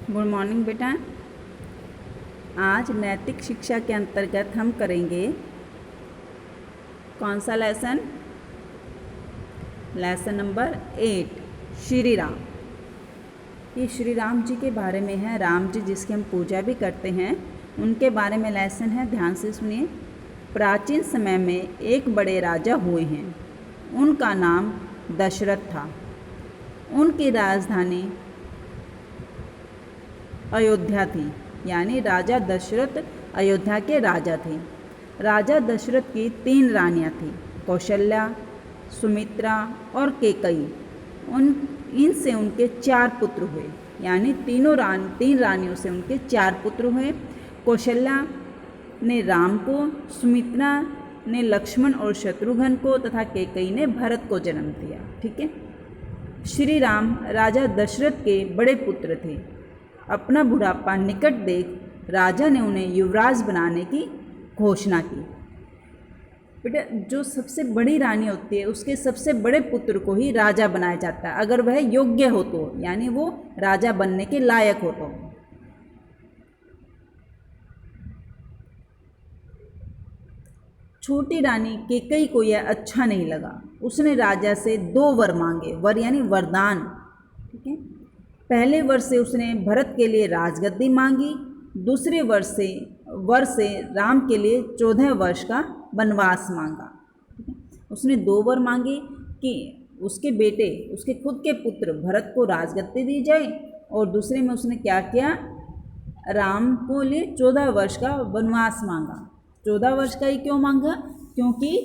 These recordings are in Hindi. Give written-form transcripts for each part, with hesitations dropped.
गुड मॉर्निंग बेटा। आज नैतिक शिक्षा के अंतर्गत हम करेंगे कौन सा lesson? Lesson number 8, Shri Ram. ये श्री राम जी के बारे में है। राम जी जिसकी हम पूजा भी करते हैं, उनके बारे में लेसन है। ध्यान से सुनिए। प्राचीन समय में एक बड़े राजा हुए हैं। उनका नाम दशरथ था। उनकी राजधानी अयोध्या थी, यानी राजा दशरथ अयोध्या के राजा थे। राजा दशरथ की 3 रानियाँ थीं, कौशल्या, सुमित्रा और कैकेयी। इनसे उनके 4 पुत्र हुए, यानी 3 रानियों से उनके 4 पुत्र हुए। कौशल्या ने राम को, सुमित्रा ने लक्ष्मण और शत्रुघ्न को तथा कैकेयी ने भरत को जन्म दिया। ठीक है। श्री राम राजा दशरथ के बड़े पुत्र थे। अपना बुढ़ापा निकट देख राजा ने उन्हें युवराज बनाने की घोषणा की। बेटा, जो सबसे बड़ी रानी होती है उसके सबसे बड़े पुत्र को ही राजा बनाया जाता है, अगर वह योग्य हो तो, यानी वो राजा बनने के लायक हो तो। छोटी रानी कैकेयी को यह अच्छा नहीं लगा। उसने राजा से 2 वर मांगे। वर यानी वरदान। ठीक है। पहले वर से उसने भरत के लिए राजगद्दी मांगी। दूसरे वर से राम के लिए 14 वर्ष का वनवास मांगा। उसने 2 वर मांगे कि उसके बेटे, उसके खुद के पुत्र भरत को राजगद्दी दी जाए, और दूसरे में उसने क्या किया, राम को लिए 14 वर्ष का वनवास मांगा। 14 वर्ष का ही क्यों मांगा? क्योंकि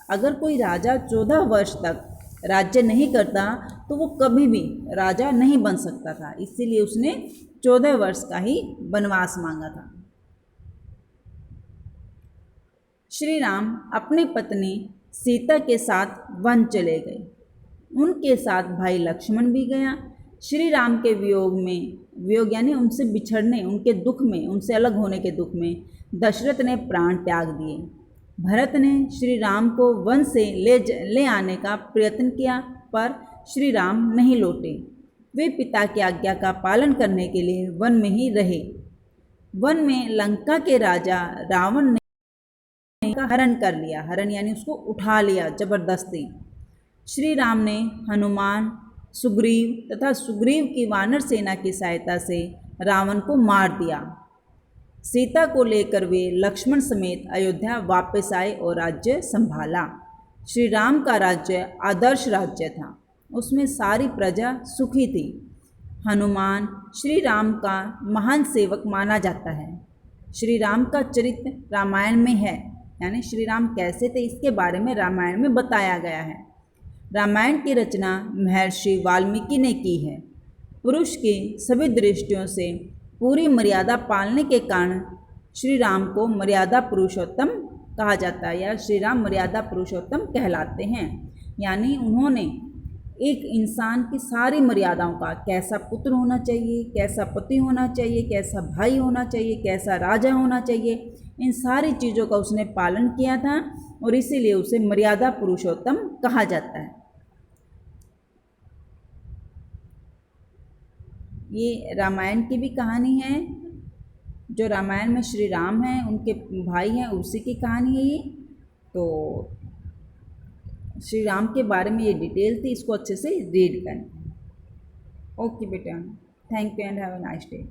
अगर कोई राजा 14 वर्ष तक राज्य नहीं करता तो वो कभी भी राजा नहीं बन सकता था। इसीलिए उसने 14 वर्ष का ही वनवास मांगा था। श्री राम अपनी पत्नी सीता के साथ वन चले गए। उनके साथ भाई लक्ष्मण भी गया। श्री राम के वियोग यानी उनसे बिछड़ने, उनके दुख में, उनसे अलग होने के दुख में दशरथ ने प्राण त्याग दिए। भरत ने श्री राम को वन से ले आने का प्रयत्न किया, पर श्री राम नहीं लौटे। वे पिता की आज्ञा का पालन करने के लिए वन में ही रहे। वन में लंका के राजा रावण ने का हरण कर लिया। हरण यानी उसको उठा लिया जबरदस्ती। श्री राम ने हनुमान, सुग्रीव तथा सुग्रीव की वानर सेना की सहायता से रावण को मार दिया। सीता को लेकर वे लक्ष्मण समेत अयोध्या वापस आए और राज्य संभाला। श्री राम का राज्य आदर्श राज्य था। उसमें सारी प्रजा सुखी थी। हनुमान श्री राम का महान सेवक माना जाता है। श्री राम का चरित्र रामायण में है, यानी श्री राम कैसे थे इसके बारे में रामायण में बताया गया है। रामायण की रचना महर्षि वाल्मीकि ने की है। पुरुष की सभी दृष्टियों से पूरी मर्यादा पालने के कारण श्री राम को मर्यादा पुरुषोत्तम कहा जाता है, या श्री राम मर्यादा पुरुषोत्तम कहलाते हैं। यानी उन्होंने एक इंसान की सारी मर्यादाओं का, कैसा पुत्र होना चाहिए, कैसा पति होना चाहिए, कैसा भाई होना चाहिए, कैसा राजा होना चाहिए, इन सारी चीज़ों का उसने पालन किया था, और इसीलिए उसे मर्यादा पुरुषोत्तम कहा जाता है। ये रामायण की भी कहानी है। जो रामायण में श्री राम हैं, उनके भाई हैं, उसी की कहानी है ये। तो श्री राम के बारे में ये डिटेल थी, इसको अच्छे से रीड करें। ओके बेटा, thank you and have a nice day.